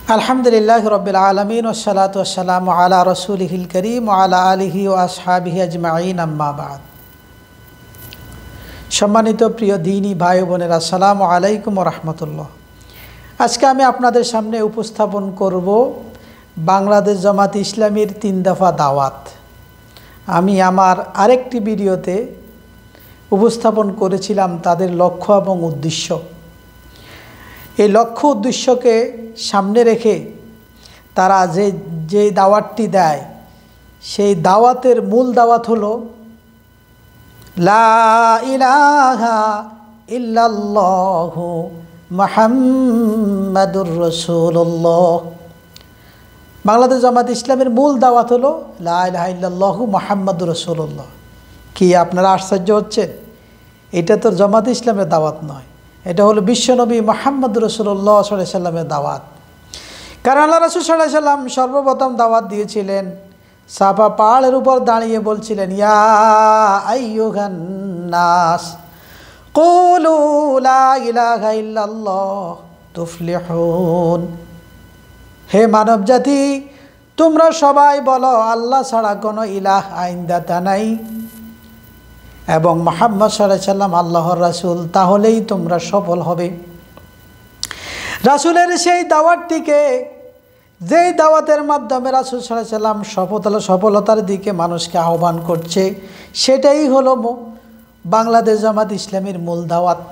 আলহামদুলিল্লাহ রব্বিল আলামিন ওয়াসসালাতু ওয়াসসালামু আলা রাসূলিহিল কারীম ওয়া আলা আলিহি ওয়া আসহাবিহি আজমাইন আম্মা বা'দ। সম্মানিত প্রিয় দ্বীনী ভাই বোনেরা, আসসালামু আলাইকুম ওয়া রাহমাতুল্লাহ। আজকে আমি আপনাদের সামনে উপস্থাপন করব বাংলাদেশ জামাত ইসলামীর 3 দফা দাওয়াত। আমি আমার আরেকটি ভিডিওতে উপস্থাপন করেছিলাম তাদের লক্ষ্য এবং উদ্দেশ্য। এই লক্ষ্য উদ্দেশ্যকে সামনে রেখে তারা যে দাওয়াতটি দেয়, সেই দাওয়াতের মূল দাওয়াত হলো লা ইলাহা ইল্লাল্লাহু মুহাম্মাদুর রাসূলুল্লাহ। বাংলাদেশ জামাত ইসলামের মূল দাওয়াত হলো লা ইলাহা ইল্লাল্লাহু মুহাম্মাদুর রাসূলুল্লাহ। কি আপনারা আশ্চর্য হচ্ছেন? এটা তো জামাত ইসলামের দাওয়াত নয়, এটা হলো বিশ্বনবী মুহাম্মদ রাসূলুল্লাহ সাল্লাল্লাহু আলাইহি সাল্লামের দাওয়াত। কারণ আল্লাহ রাসূল সাল্লাল্লাহু আলাইহি সাল্লাম সর্বপ্রথম দাওয়াত দিয়েছিলেন, সাফা পাহাড়ের উপর দাঁড়িয়ে বলছিলেন, ইয়া আইয়ুহান নাস কুলু লা ইলাহা ইল্লাল্লাহ তুফলিহুন। হে মানব জাতি, তোমরা সবাই বলো আল্লাহ ছাড়া কোনো ইলাহ আইনদাতা নাই এবং মুহাম্মদ সাল্লাল্লাহু আলাইহি সাল্লাম আল্লাহর রাসূল, তাহলেই তোমরা সফল হবে। রাসূলের সেই দাওয়াতটিকে, যেই দাওয়াতের মাধ্যমে রাসূল সাল্লাল্লাহু আলাইহি সাল্লাম সফলতার দিকে মানুষকে আহ্বান করছে, সেটাই হলো বাংলাদেশ জামাত ইসলামীর মূল দাওয়াত।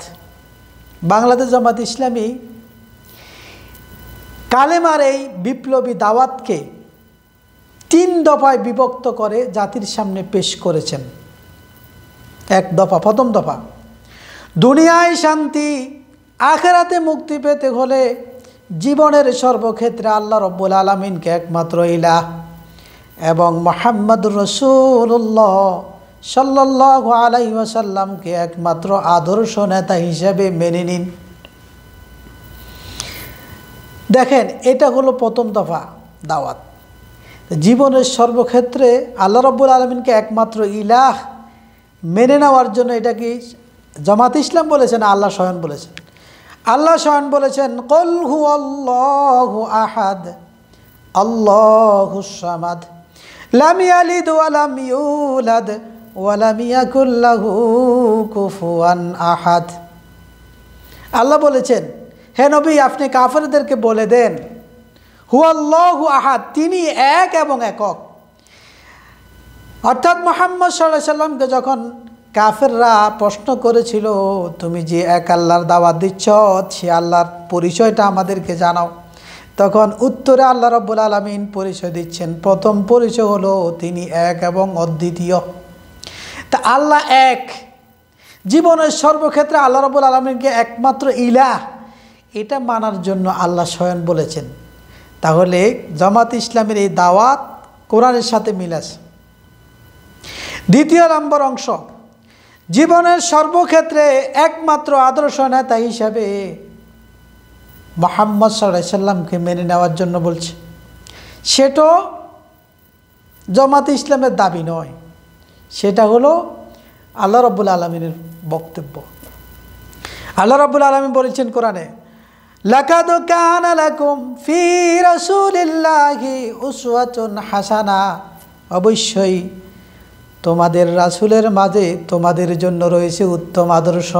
বাংলাদেশ জামাত ইসলামী কালেমার এই বিপ্লবী দাওয়াতকে 3 দফায় বিভক্ত করে জাতির সামনে পেশ করেছেন। এক দফা, প্রথম দফা, দুনিয়ায় শান্তি, আখিরাতে মুক্তি পেতে হলে জীবনের সর্বক্ষেত্রে আল্লাহ রব্বুল আলামিনকে একমাত্র ইলাহ এবং মুহাম্মদুর রাসূলুল্লাহ সাল্লাল্লাহু আলাইহি ওয়াসাল্লামকে একমাত্র আদর্শ নেতা হিসেবে মেনে নিন। দেখেন, এটা হলো প্রথম দফা দাওয়াত। জীবনের সর্বক্ষেত্রে আল্লাহ রব্বুল আলামিনকে একমাত্র ইলাহ মেনে নেওয়ার জন্য এটা কি জামাত ইসলাম বলেছেন? আল্লাহ স্বয়ং বলেছেন। আল্লাহ স্বয়ং বলেছেন, কুল হুয়াল্লাহু আহাদ আল্লাহুস সামাদ লাম ইয়ালিদ ওয়া লাম ইউলাদ ওয়া লাম ইয়াকুল লাহু কুফুয়ান আহাদ। আল্লাহ বলেছেন, হে নবী, আপনি কাফেরদেরকে বলে দেন হুয়াল্লাহু আহাদ, তিনি এক এবং একক। অর্থাৎ মুহাম্মদ সাল্লাল্লাহু আলাইহি সাল্লামকে যখন কাফেররা প্রশ্ন করেছিল, তুমি যে এক আল্লাহর দাওয়াত দিচ্ছ, সে আল্লাহর পরিচয়টা আমাদেরকে জানাও, তখন উত্তরে আল্লাহ রাব্বুল আলামিন পরিচয় দিচ্ছেন। প্রথম পরিচয় হলো তিনি এক এবং অদ্বিতীয়। তা আল্লাহ এক, জীবনের সর্বক্ষেত্রে আল্লাহ রাব্বুল আলামিনকে একমাত্র ইলাহ, এটা মানার জন্য আল্লাহ স্বয়ং বলেছেন। তাহলে জামাত ইসলামের এই দাওয়াত কোরআনের সাথে মিল আছে। দ্বিতীয় নম্বর অংশ, জীবনের সর্বক্ষেত্রে একমাত্র আদর্শ নেতা হিসাবে মুহাম্মদ সাল্লাল্লাহু আলাইহি সাল্লামকে মেনে নেওয়ার জন্য বলছে। সেটা জামাত ইসলামের দাবি নয়, সেটা হলো আল্লাহ রাব্বুল আলামিনের বক্তব্য। আল্লাহ রাব্বুল আলামিন বলেছেন কোরআনে, লাকাদ কানা লাকুম ফি রাসূলিল্লাহি উসওয়াতুন হাসানা, অবশ্যই তোমাদের রাসূলের মাঝে তোমাদের জন্য রয়েছে উত্তম আদর্শ।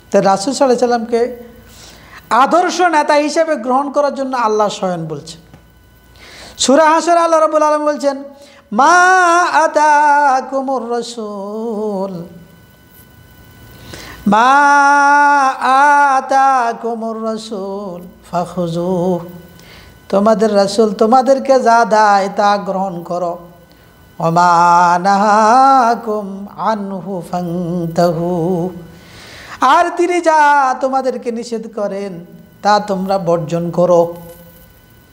তাই রাসূল সাল্লাল্লাহু আলাইহি সাল্লামকে আদর্শ নেতা হিসেবে গ্রহণ করার জন্য আল্লাহ স্বয়ং বলছেন। সূরা হাসর আল্লাহ রাব্বুল আলামিন বলছেন, মা আতাকুমুর রাসূল মা আতাকুমুর রাসূল ফাখুযুহ, তোমাদের রাসূল তোমাদেরকে যা দেয় তা গ্রহণ করো, ওমা নাহাকুম আনহু ফান্তাহু, আর তিনি যা তোমাদেরকে নিষেধ করেন তা তোমরা বর্জন করো।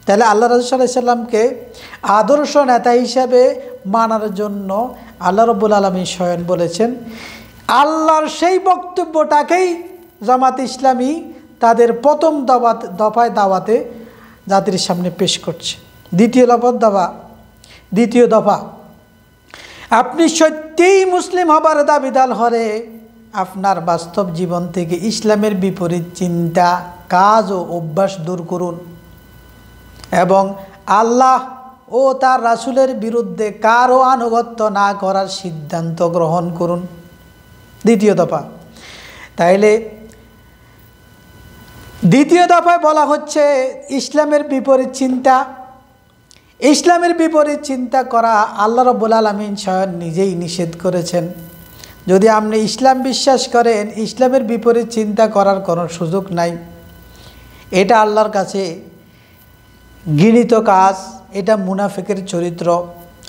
তাহলে আল্লাহ রাসূল সাল্লাল্লাহু আলাইহি সাল্লামকে আদর্শ নেতা হিসাবে মানার জন্য আল্লাহ রাব্বুল আলামিন স্বয়ং বলেছেন। আল্লাহর সেই বক্তব্যটাকেই জামাত ইসলামী তাদের প্রথম দফায় দাওয়াতে জাতির সামনে পেশ করছে। দ্বিতীয় দফা, আপনি সত্যিই মুসলিম হবার দাবিদার হলে আপনার বাস্তব জীবন থেকে ইসলামের বিপরীত চিন্তা, কাজ ও অভ্যাস দূর করুন। এবং আল্লাহ ও তার রাসূলের বিরুদ্ধে কারো আনুগত্য না করার সিদ্ধান্ত গ্রহণ করুন। দ্বিতীয় দফা। তাইলে দ্বিতীয় দফায় বলা হচ্ছে ইসলামের বিপরীত চিন্তা। ইসলামের বিপরীত চিন্তা করা আল্লাহ রাব্বুল আলামিন স্বয়ং নিজেই নিষেধ করেছেন। যদি আপনি ইসলাম বিশ্বাস করেন, ইসলামের বিপরীত চিন্তা করার কোনো সুযোগ নাই। এটা আল্লাহর কাছে ঘৃণিত কাজ, এটা মুনাফিকের চরিত্র।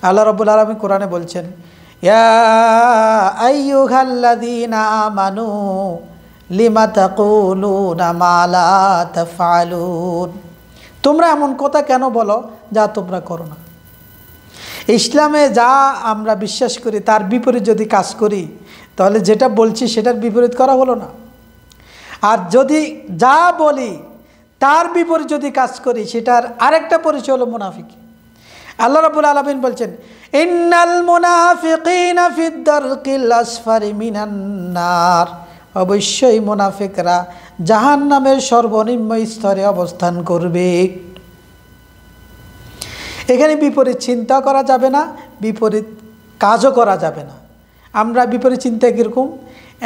আল্লাহ রাব্বুল আলামিন কোরআনে বলছেন, ইয়া আইয়ুহাল্লাযীনা আমানু লিমা তাকুলুনা মা লা তাফআলুন। তোমরা এমন কথা কেন বলো যা তোমরা করো না। ইসলামে যা আমরা বিশ্বাস করি তার বিপরীত যদি কাজ করি, তাহলে যেটা বলছি সেটার বিপরীত করা হলো না। আর যদি যা বলি তার বিপরীত যদি কাজ করি, সেটার আরেকটা পরিচয় হলো মুনাফিকি। আল্লাহ রাব্বুল আলামিন বলছেন, ইন্নাল মুনাফিকিনা ফিদ দারকিল আসফারি মিনান নার। অবশ্যই মুনাফিকরা জাহান্নামের সর্বনিম্ন স্তরে অবস্থান করবে। এখানে বিপরীত চিন্তা করা যাবে না, বিপরীত কাজও করা যাবে না। আমরা বিপরীত চিন্তা কীরকম,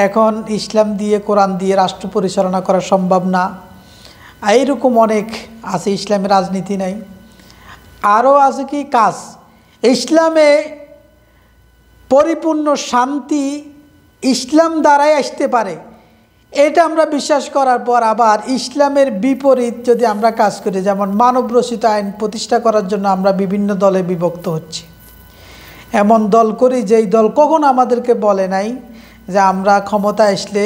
এখন ইসলাম দিয়ে কোরআন দিয়ে রাষ্ট্র পরিচালনা করা সম্ভব না, এইরকম অনেক আছে। ইসলামের রাজনীতি নাই। আরও আছে কি কাজ, ইসলামে পরিপূর্ণ শান্তি ইসলাম দ্বারাই আসতে পারে, এটা আমরা বিশ্বাস করার পর আবার ইসলামের বিপরীত যদি আমরা কাজ করি, যেমন মানবরচিত আইন প্রতিষ্ঠা করার জন্য আমরা বিভিন্ন দলে বিভক্ত হচ্ছি। এমন দল করি যেই দল কখনো আমাদেরকে বলে নাই যে আমরা ক্ষমতা আসলে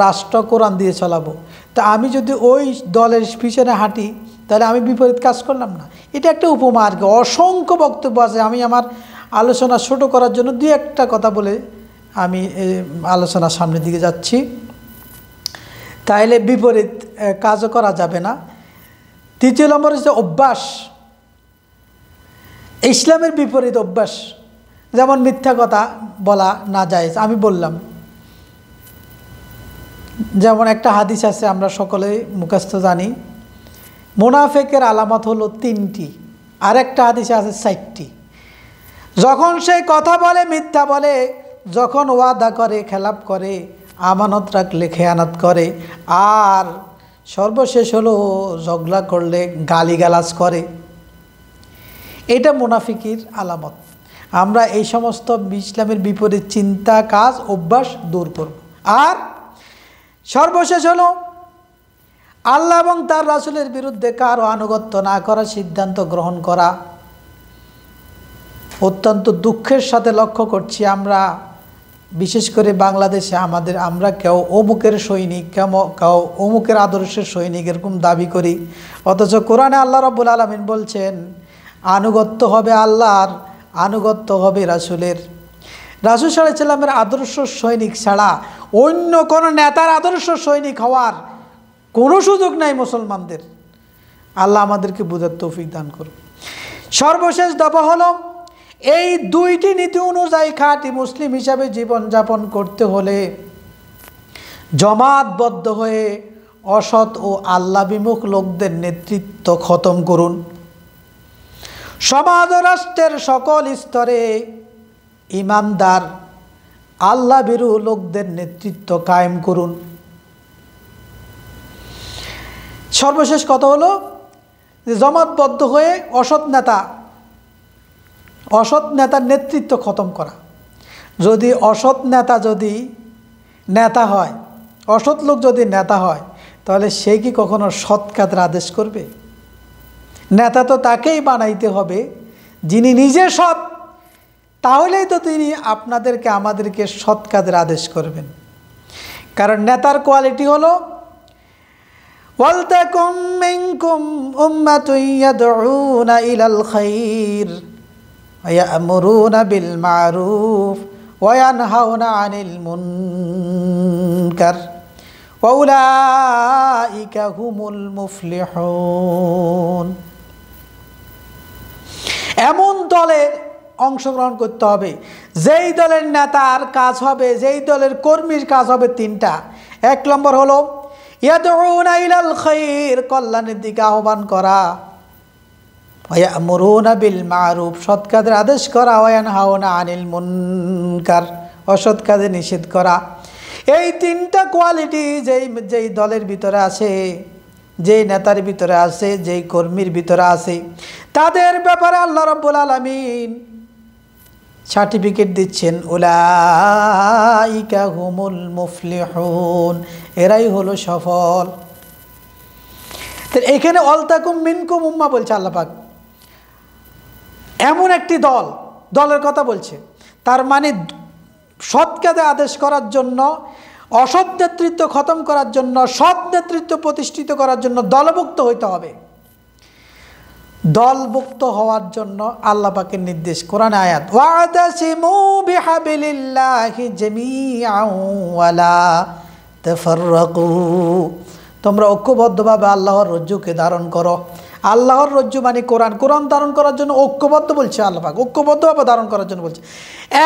রাষ্ট্র কোরআন দিয়ে চালাবো। তা আমি যদি ওই দলের পিছনে হাঁটি, তাহলে আমি বিপরীত কাজ করলাম না। এটা একটা উপমা আর কি। অসংখ্য বক্তব্য আছে। আমি আমার আলোচনা ছোট করার জন্য দুই একটা কথা বলে আমি আলোচনার সামনের দিকে যাচ্ছি। তাইলে বিপরীত কাজও করা যাবে না। তৃতীয় নম্বর হচ্ছে অভ্যাস। ইসলামের বিপরীত অভ্যাস, যেমন মিথ্যা কথা বলা না যায়। আমি বললাম, যেমন একটা হাদিস আছে আমরা সকলেই মুখস্থ জানি, মুনাফিকের আলামত হলো 3টি, আর একটা হাদিসে আছে 4টি। যখন সে কথা বলে মিথ্যা বলে, যখন ওয়াদা করে খেলাপ করে, আমানত রাখলে খেয়ানত করে, আর সর্বশেষ হলো ঝগড়া করলে গালিগালাজ করে। এটা মুনাফিকির আলামত। আমরা এই সমস্ত ইসলামের বিপরীত চিন্তা, কাজ, অভ্যাস দূর করব। আর সর্বশেষ হলো আল্লাহ এবং তার রাসূলের বিরুদ্ধে কারো আনুগত্য না করার সিদ্ধান্ত গ্রহণ করা। অত্যন্ত দুঃখের সাথে লক্ষ্য করছি আমরা, বিশেষ করে বাংলাদেশে আমরা কেউ অমুকের সৈনিক, কেউ অমুকের আদর্শের সৈনিক এরকম দাবি করি, অথচ কোরআনে আল্লাহ রাব্বুল আলামিন বলছেন আনুগত্য হবে আল্লাহর, আনুগত্য হবে রাসূলের। রাসূল সাল্লাল্লাহু আলাইহি সাল্লামের আদর্শ সৈনিক ছাড়া অন্য কোনো নেতার আদর্শ সৈনিক হওয়ার কোনো সুযোগ নাই মুসলমানদের। আল্লাহ আমাদেরকে বুঝার তৌফিক দান করুন। সর্বশেষ দফা হলো, এই 2টি নীতি অনুযায়ী খাঁটি মুসলিম হিসাবে জীবনযাপন করতে হলে জমাতবদ্ধ হয়ে অসৎ ও আল্লাহ বিমুখ লোকদের নেতৃত্ব খতম করুন। সমাজ ও রাষ্ট্রের সকল স্তরে ইমানদার আল্লাহ ভীরু লোকদের নেতৃত্ব কায়েম করুন। সর্বশেষ কথা হলো যে জমাতবদ্ধ হয়ে অসৎ নেতার নেতৃত্ব খতম করা। যদি অসৎ নেতা নেতা হয়, অসৎ লোক যদি নেতা হয়, তাহলে সে কি কখনো সৎ কাজের আদেশ করবে? নেতা তো তাকেই বানাইতে হবে যিনি নিজে সৎ, তাহলেই তো তিনি আমাদেরকে সৎ কাজের আদেশ করবেন। কারণ নেতার কোয়ালিটি হলো ওয়ালতাকুম মিনকুম উম্মাতুন ইয়াদউনা ইলাল খাইর ওয়া ইয়া'মুরুনা বিল মা'রুফ ওয়া ইয়ানহাউনা আনিল মুনকার ওয়া উলাইকা হুমুল মুফলিহুন। এমন দলের অংশগ্রহণ করতে হবে যেই দলের নেতার কাজ হবে, যেই দলের কর্মীর কাজ হবে 3টা। 1 নম্বর হলো ইয়াদউনা ইলাল খাইর, কল্যাণের দিকে আহ্বান করা। ওয়ায়ামুরুনা বিল মারুফ, সৎ কাজের আদেশ করা, ওয়ায়ানহাউনা আনিল মুনকার, অসৎ কাজে নিষেধ করা। এই তিনটা কোয়ালিটি যেই দলের ভিতরে আছে, যেই নেতার ভিতরে আছে, যেই কর্মীর ভিতরে আছে, তাদের ব্যাপারে আল্লাহ রাব্বুল আলামিন সার্টিফিকেট দিচ্ছেন, উলাইকা হুমুল মুফলিহুন, এরাই হলো সফল। তো এখানে অলতাকুম মিনকুম উম্মাহ বলছে আল্লাহ পাক, এমন একটি দলের কথা বলছে। তার মানে সৎ কাজে আদেশ করার জন্য, অসৎ নেতৃত্ব খতম করার জন্য, সৎ নেতৃত্ব প্রতিষ্ঠিত করার জন্য দলভুক্ত হইতে হবে। দলভুক্ত হওয়ার জন্য আল্লাহ পাকের নির্দেশ, কোরআন আয়াত, ওয়াতাসিমু বিহাবিলিল্লাহি জামিআন ওয়ালা তাফাররাকু, তোমরা ঐক্যবদ্ধভাবে আল্লাহর রজ্জুকে ধারণ করো। আল্লাহর রজ্জু মানে কোরআন, কোরআন ধারণ করার জন্য ঐক্যবদ্ধ বলছে আল্লাহ পাক, ঐক্যবদ্ধভাবে ধারণ করার জন্য বলছে।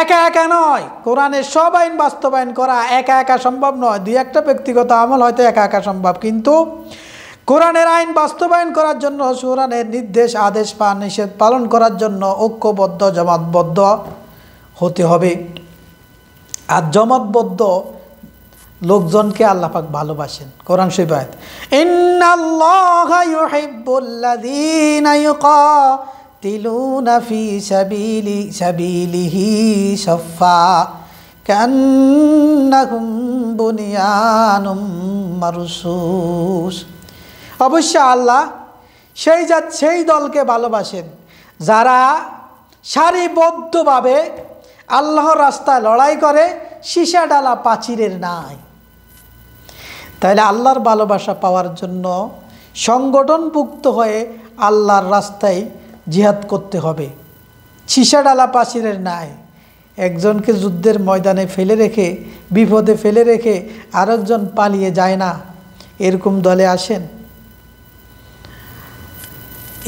একা একা নয়, কোরআনের সব আইন বাস্তবায়ন করা একা একা সম্ভব নয়। দুই একটা ব্যক্তিগত আমল হয়তো একা একা সম্ভব, কিন্তু কোরআনের আইন বাস্তবায়ন করার জন্য, কোরআনের নির্দেশ আদেশ বা নিষেধ পালন করার জন্য ঐক্যবদ্ধ জমাতবদ্ধ হতে হবে। আর জমাতবদ্ধ লোকজনকে আল্লাহ পাক ভালোবাসেন। কোরআন শরীফ আয়াত, ইন্নাল্লাহা ইউহিব্বুল্লাযীনা ইউকাতিলুনা ফী সাবিলিহি সাফফা কান্নাহুম বুনিয়ানুম মারসুস। অবশ্য আল্লাহ সেই দলকে ভালোবাসেন যারা সারিবদ্ধভাবে আল্লাহর রাস্তায় লড়াই করে, সীসা ডালা প্রাচীরের নাই। তাইলে আল্লাহর ভালোবাসা পাওয়ার জন্য সংগঠনভুক্ত হয়ে আল্লাহর রাস্তায় জিহাদ করতে হবে। সীসা ডালা প্রাচীরের নাই। একজনকে যুদ্ধের ময়দানে ফেলে রেখে, বিপদে ফেলে রেখে আরেকজন পালিয়ে যায় না, এরকম দলে আসেন।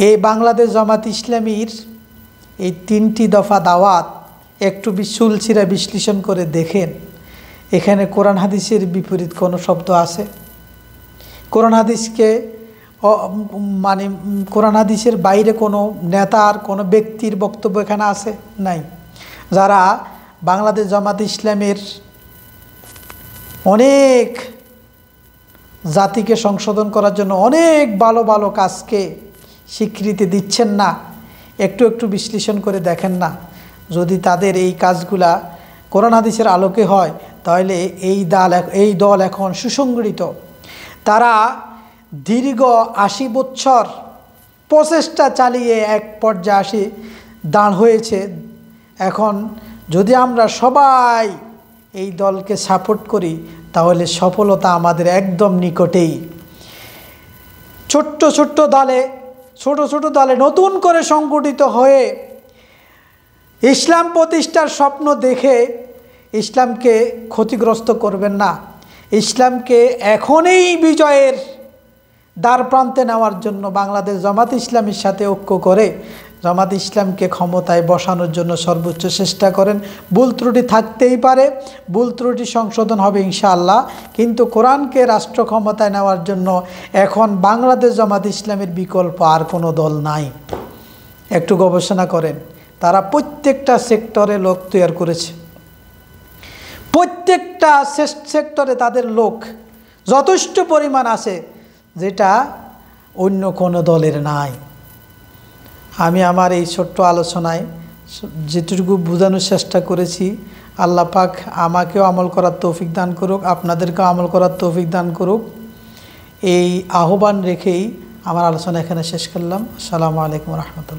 এই বাংলাদেশ জামাত ইসলামীর এই 3টি দফা দাওয়াত একটু চুলচিরা বিশ্লেষণ করে দেখেন, এখানে কোরআন হাদিসের বিপরীত কোনো শব্দ আছে? কোরআন হাদিসকে মানে কোরআন হাদিসের বাইরে কোনো নেতার, কোনো ব্যক্তির বক্তব্য এখানে আছে? নাই। যারা বাংলাদেশ জামাত ইসলামের অনেক জাতিকে সংশোধন করার জন্য অনেক ভালো ভালো কাজকে স্বীকৃতি দিচ্ছেন না, একটু একটু বিশ্লেষণ করে দেখেন না। যদি তাদের এই কাজগুলা কোরআন হাদিসের আলোকে হয়, তাহলে এই দল এখন সুসংগঠিত। তারা দীর্ঘ 80 বছর প্রচেষ্টা চালিয়ে এক পর্যায়ে দাঁড় হয়েছে। এখন যদি আমরা সবাই এই দলকে সাপোর্ট করি, তাহলে সফলতা আমাদের একদম নিকটেই। ছোট্ট ছোট্ট দলে নতুন করে সংগঠিত হয়ে ইসলাম প্রতিষ্ঠার স্বপ্ন দেখে ইসলামকে ক্ষতিগ্রস্ত করবেন না। ইসলামকে এখনই বিজয়ের দ্বার প্রান্তে নেওয়ার জন্য বাংলাদেশ জামাত ইসলামীর সাথে ঐক্য করে জামাত ইসলামকে ক্ষমতায় বসানোর জন্য সর্বোচ্চ চেষ্টা করেন। ভুল ত্রুটি থাকতেই পারে, ভুল ত্রুটি সংশোধন হবে ইনশাআল্লাহ, কিন্তু কোরআনকে রাষ্ট্র ক্ষমতায় নেওয়ার জন্য এখন বাংলাদেশ জামাত ইসলামের বিকল্প আর কোনো দল নাই। একটু গবেষণা করেন, তারা প্রত্যেকটা সেক্টরে লোক তৈরি করেছে, প্রত্যেকটা সেক্টরে তাদের লোক যথেষ্ট পরিমাণ আছে, যেটা অন্য কোনো দলের নাই। আমি আমার এই ছোট্ট আলোচনায় যেটুকু বোঝানোর চেষ্টা করেছি, আল্লাহ পাক আমাকেও আমল করার তৌফিক দান করুক, আপনাদেরকেও আমল করার তৌফিক দান করুক। এই আহ্বান রেখেই আমার আলোচনা এখানে শেষ করলাম। আসসালামু আলাইকুম রহমতুল্লাহ।